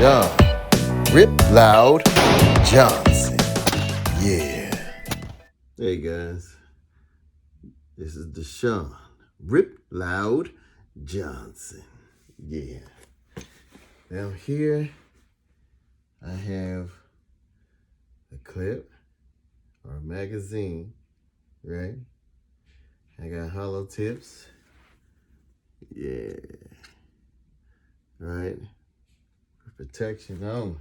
Sean Rip Loud Johnson. Yeah. Hey guys, this is Deshaun Rip Loud Johnson. Yeah. Now here I have a clip or a magazine, right? I got hollow tips. Yeah. Right? For protection only.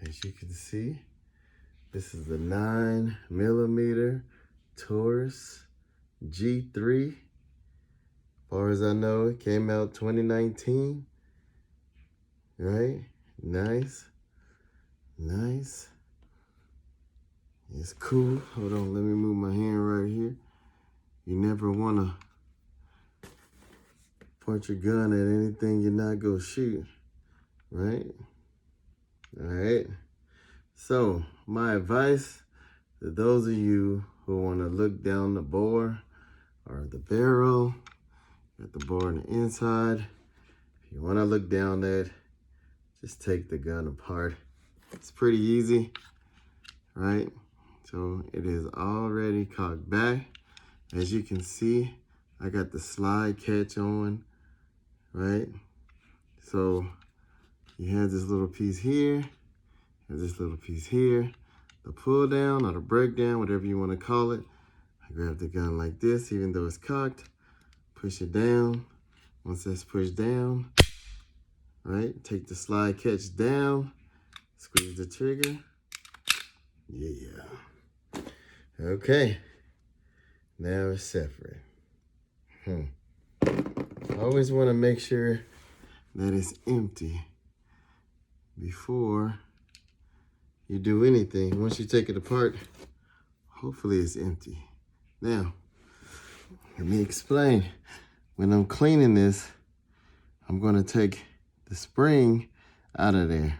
As you can see, this is the 9mm Taurus G3. As far as I know, it came out 2019. Right? Nice. Nice. It's cool. Hold on, let me move my hand right here. You never want to point your gun at anything you're not going to shoot. Right? All right. So, my advice to those of you who want to look down the bore or the barrel, got the bore on the inside. If you want to look down that, just take the gun apart. It's pretty easy, right? So it is already cocked back. As you can see, I got the slide catch on, right? So you have this little piece here, and this little piece here. The pull down or the break down, whatever you want to call it. I grab the gun like this, even though it's cocked. Push it down. Once that's pushed down, right? Take the slide catch down. Squeeze the trigger. Yeah. Okay. Now it's separate. I always want to make sure that it's empty before you do anything. Once you take it apart, hopefully it's empty. Now, let me explain. When I'm cleaning this, I'm going to take the spring out of there,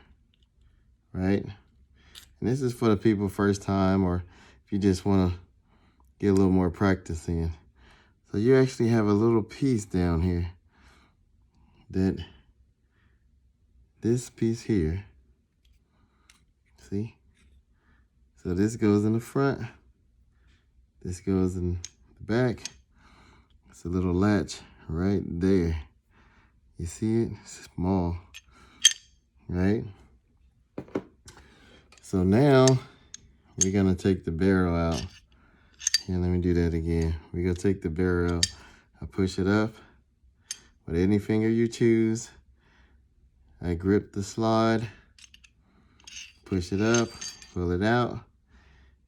right? And this is for the people first time, or if you just want to get a little more practice in. So you actually have a little piece down here that this piece here, see? So this goes in the front, this goes in the back. It's a little latch right there. You see it? It's small, right? So now we're gonna take the barrel out. Here, let me do that again. We're gonna take the barrel out. I push it up with any finger you choose. I grip the slide, push it up, pull it out.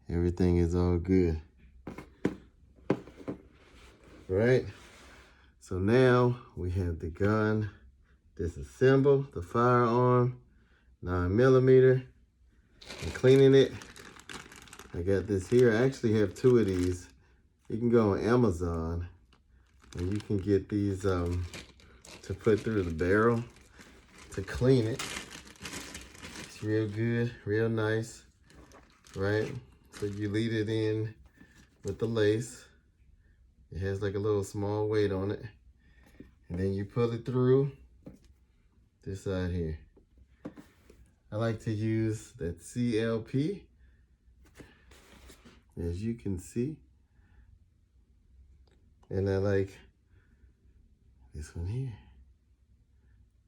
Everything is all good. Right? So now we have the gun disassembled, the firearm, 9mm. I'm cleaning it. I got this here. I actually have two of these. You can go on Amazon and you can get these to put through the barrel to clean it. It's real good, real nice, right? So you lead it in with the lace. It has like a little small weight on it. And then you pull it through this side here. I like to use that CLP, as you can see. And I like this one here.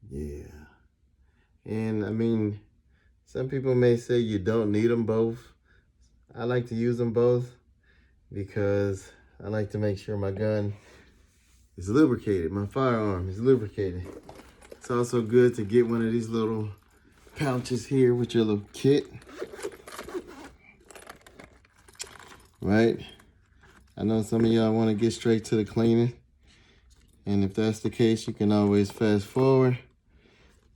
Yeah. And I mean, some people may say you don't need them both. I like to use them both because I like to make sure my gun is lubricated. My firearm is lubricated. It's also good to get one of these little pouches here with your little kit. Right? I know some of y'all want to get straight to the cleaning. And if that's the case, you can always fast forward.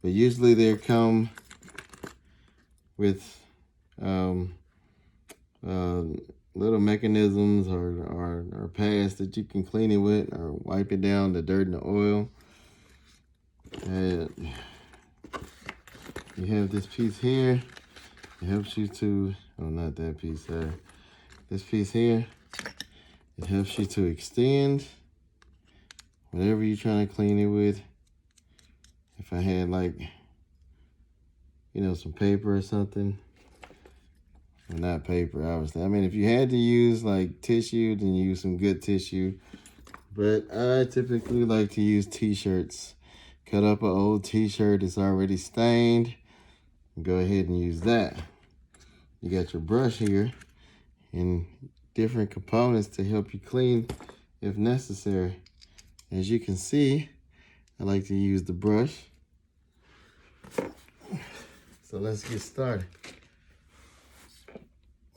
But usually they come with little mechanisms or pads that you can clean it with or wipe it down, the dirt and the oil. And you have this piece here. It helps you to, oh, not that piece there. This piece here, it helps you to extend whatever you're trying to clean it with. If I had like you know, some paper or something. Well, not paper, obviously. I mean, if you had to use like tissue, then use some good tissue. But I typically like to use t-shirts. Cut up an old t-shirt that's already stained. Go ahead and use that. You got your brush here and different components to help you clean if necessary. As you can see, I like to use the brush. So let's get started.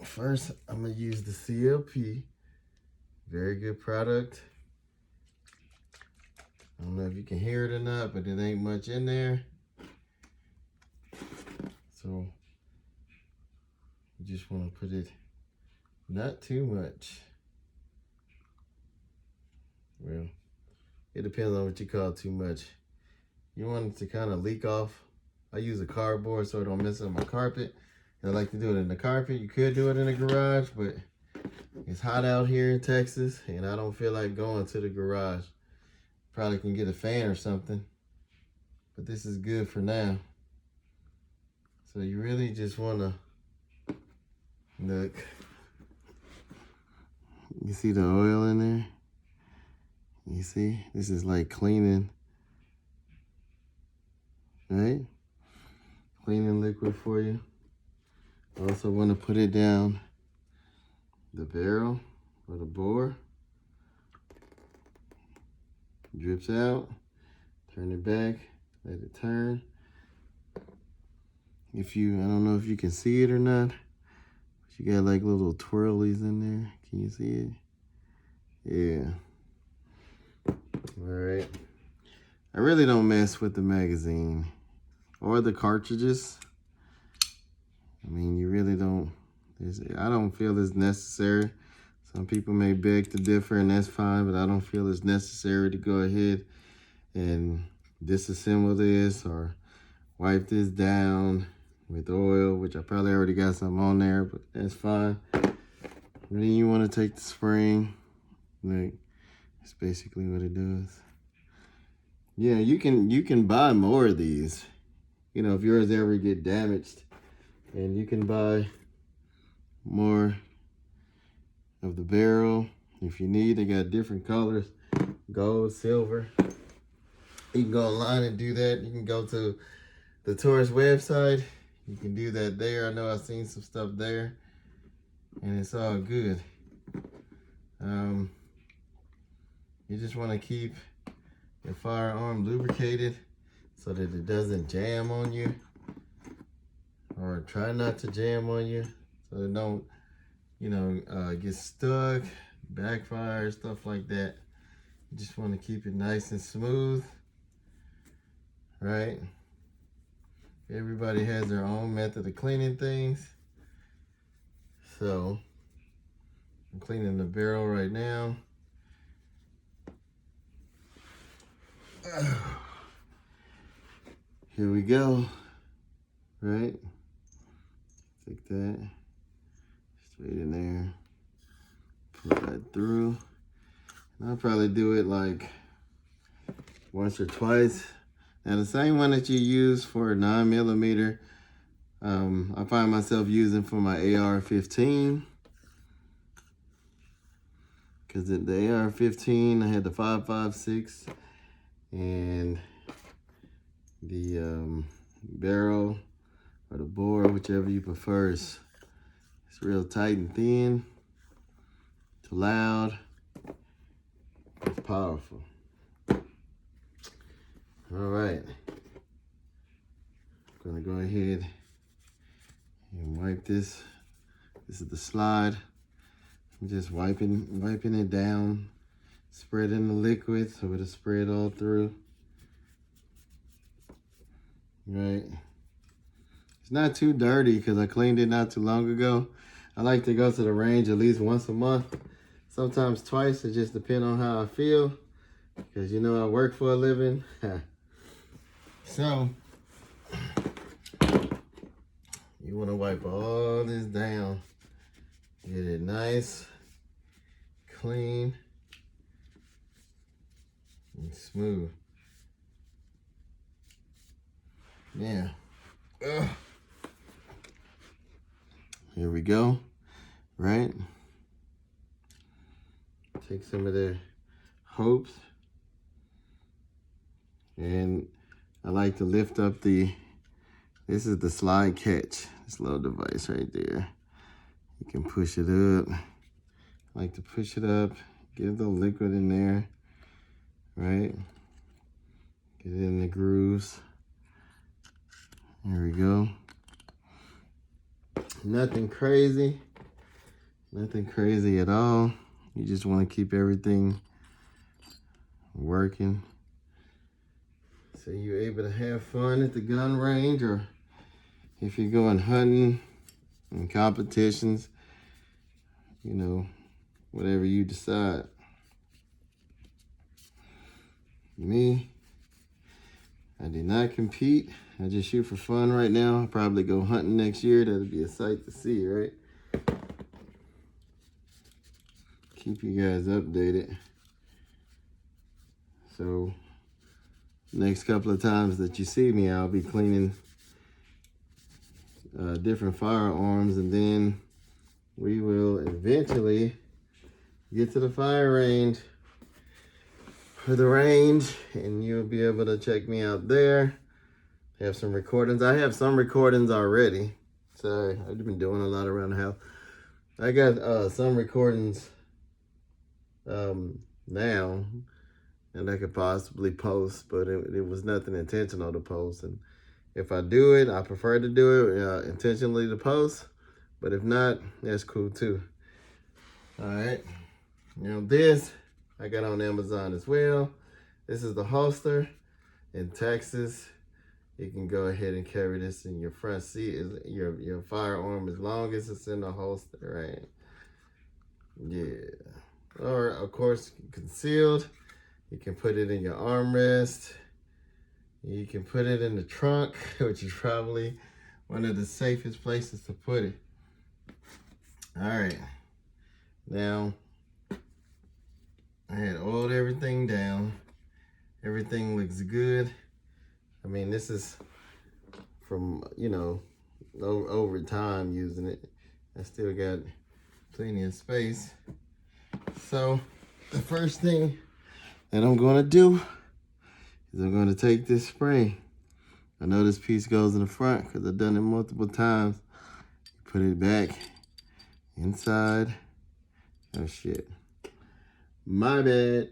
First, I'm gonna use the CLP. Very good product. I don't know if you can hear it or not, but it ain't much in there. So you just want to put it not too much. Well, it depends on what you call too much. You want it to kind of leak off. I use a cardboard so it don't mess up my carpet. And I like to do it in the carpet. You could do it in the garage, but it's hot out here in Texas and I don't feel like going to the garage. Probably can get a fan or something, but this is good for now. So you really just want to look. You see the oil in there? You see? This is like cleaning, right? Cleaning liquid for you. Also want to put it down the barrel or the bore. Drips out, turn it back, let it turn. I don't know if you can see it or not, but you got like little twirlies in there. Can you see it? Yeah. All right. I really don't mess with the magazine or the cartridges. I mean, you really don't. I don't feel it's necessary. Some people may beg to differ, and that's fine, but I don't feel it's necessary to go ahead and disassemble this or wipe this down with oil, which I probably already got some on there, but that's fine. And then you want to take the spring. Like, that's basically what it does. Yeah, you can buy more of these. You know, if yours ever get damaged, and you can buy more of the barrel if you need. They got different colors, gold, silver. You can go online and do that. You can go to the Taurus website. You can do that there. I know I've seen some stuff there, and it's all good. You just want to keep your firearm lubricated so that it doesn't jam on you, or try not to jam on you so it don't, you know, get stuck, backfire, stuff like that. You just want to keep it nice and smooth, right? Everybody has their own method of cleaning things. So I'm cleaning the barrel right now. Here we go, right? Take that. Straight in there, put that through. And I'll probably do it like once or twice. Now the same one that you use for a 9mm, I find myself using for my AR-15. Because the AR-15, I had the 5.56 and the barrel or the bore, whichever you prefer, it's real tight and thin. It's loud. It's powerful. All right. I'm gonna go ahead and wipe this. This is the slide. I'm just wiping it down, spreading the liquid so it'll spread all through. Right. It's not too dirty because I cleaned it not too long ago. I like to go to the range at least once a month, sometimes twice. It just depends on how I feel, because you know I work for a living. So you want to wipe all this down, get it nice, clean, and smooth. Yeah. Ugh. here we go, right? Take some of the hopes. And I like to lift up this is the slide catch, this little device right there. You can push it up. I like to push it up, get a little liquid in there, right? Get it in the grooves. There we go. Nothing crazy at all. You just want to keep everything working. So you're able to have fun at the gun range, or if you're going hunting and competitions, you know, whatever you decide. Me, I did not compete. I just shoot for fun right now. I'll probably go hunting next year. That'll be a sight to see, right? Keep you guys updated. So next couple of times that you see me, I'll be cleaning different firearms, and then we will eventually get to the fire range for the range, and you'll be able to check me out there. Have some recordings. I have some recordings already. Sorry, I've been doing a lot around the house. I got some recordings now and I could possibly post, but it was nothing intentional to post. And if I do it, I prefer to do it intentionally to post, but if not, that's cool too. All right, now this I got on Amazon as well. This is the holster. In Texas, you can go ahead and carry this in your front seat, your firearm, as long as it's in the holster, right? Yeah. Or, of course, concealed. You can put it in your armrest. You can put it in the trunk, which is probably one of the safest places to put it. All right. Now, I had oiled everything down. Everything looks good. I mean, this is from, you know, over time using it. I still got plenty of space. So the first thing that I'm gonna do is I'm gonna take this spray. I know this piece goes in the front because I've done it multiple times. Put it back inside. Oh shit. My bad.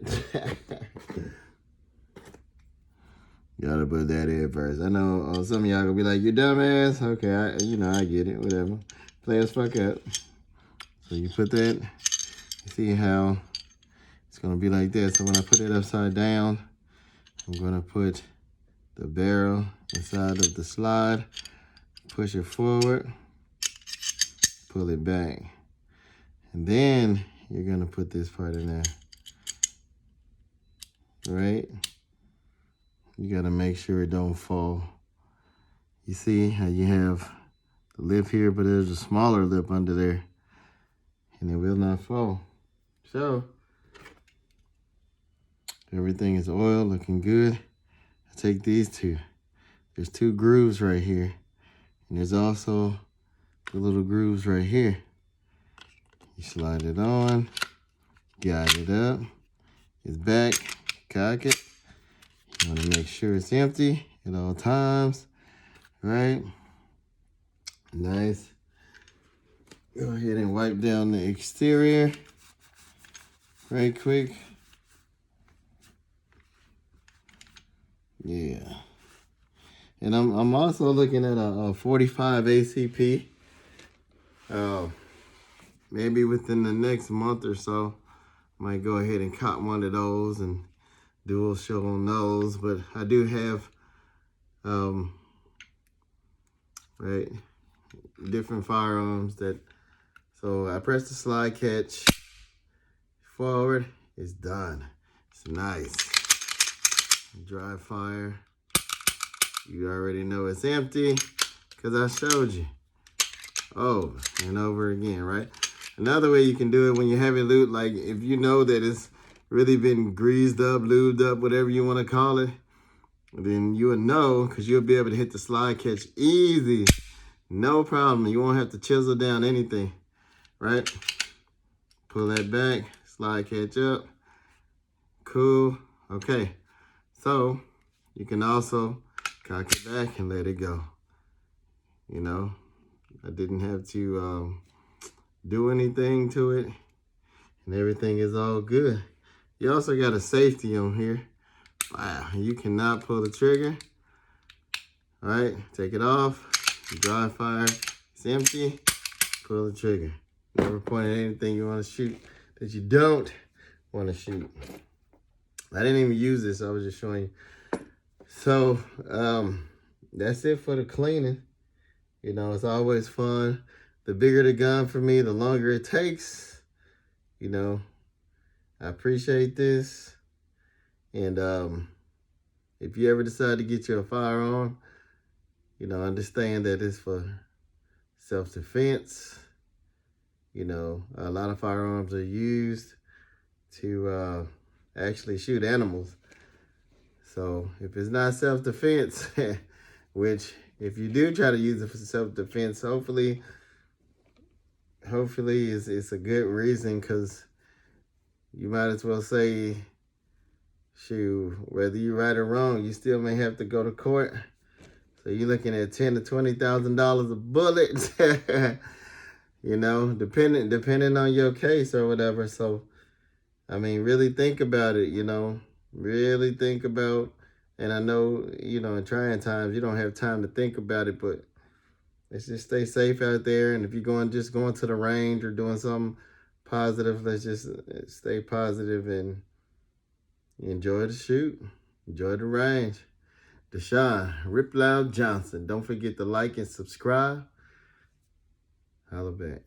Gotta put that in first. I know some of y'all gonna be like, you dumbass. Okay, I get it, whatever. Play as fuck up. So you put that, you see how it's gonna be like this. So when I put it upside down, I'm gonna put the barrel inside of the slide, push it forward, pull it back. And then you're gonna put this part in there, right? You gotta make sure it don't fall. You see how you have the lip here, but there's a smaller lip under there, and it will not fall. So, everything is oiled, looking good. I take these two. There's two grooves right here, and there's also the little grooves right here. You slide it on, guide it up, it's back, cock it. You want to make sure it's empty at all times, right? Nice. Go ahead and wipe down the exterior right quick. Yeah. And I'm also looking at a 45 ACP. Maybe within the next month or so, I might go ahead and cop one of those and do a show on those. But I do have right, different firearms that, so I press the slide catch forward, it's done. It's nice. Dry fire. You already know it's empty because I showed you. Over and over again, right? Another way you can do it when you're heavy loot, like if you know that it's really been greased up, lubed up, whatever you want to call it, then you will know because you'll be able to hit the slide catch easy No problem. You won't have to chisel down anything, right? Pull that back, slide catch up. Cool. Okay. So you can also cock it back and let it go. You know, I didn't have to do anything to it, and everything is all good. You also got a safety on here. Wow, you cannot pull the trigger. All right, take it off. Dry fire, it's empty. Pull the trigger. Never point at anything you want to shoot that you don't want to shoot. I didn't even use this, I was just showing you. So, that's it for the cleaning. You know, it's always fun. The bigger the gun for me, the longer it takes. You know, I appreciate this. And if you ever decide to get you a firearm, you know, understand that it's for self-defense. You know, a lot of firearms are used to actually shoot animals. So if it's not self-defense, which if you do try to use it for self-defense, hopefully it's a good reason, because you might as well say, shoot, whether you're right or wrong, you still may have to go to court. So you're looking at $10,000 to $20,000 a bullet, you know, depending on your case or whatever. So, I mean, really think about it, you know, really think about, and I know, you know, in trying times, you don't have time to think about it, but let's just stay safe out there. And if you're just going to the range or doing something positive, let's just stay positive and enjoy the shoot, enjoy the range. Deshaun Rip Loud Johnson. Don't forget to like and subscribe. Holla back.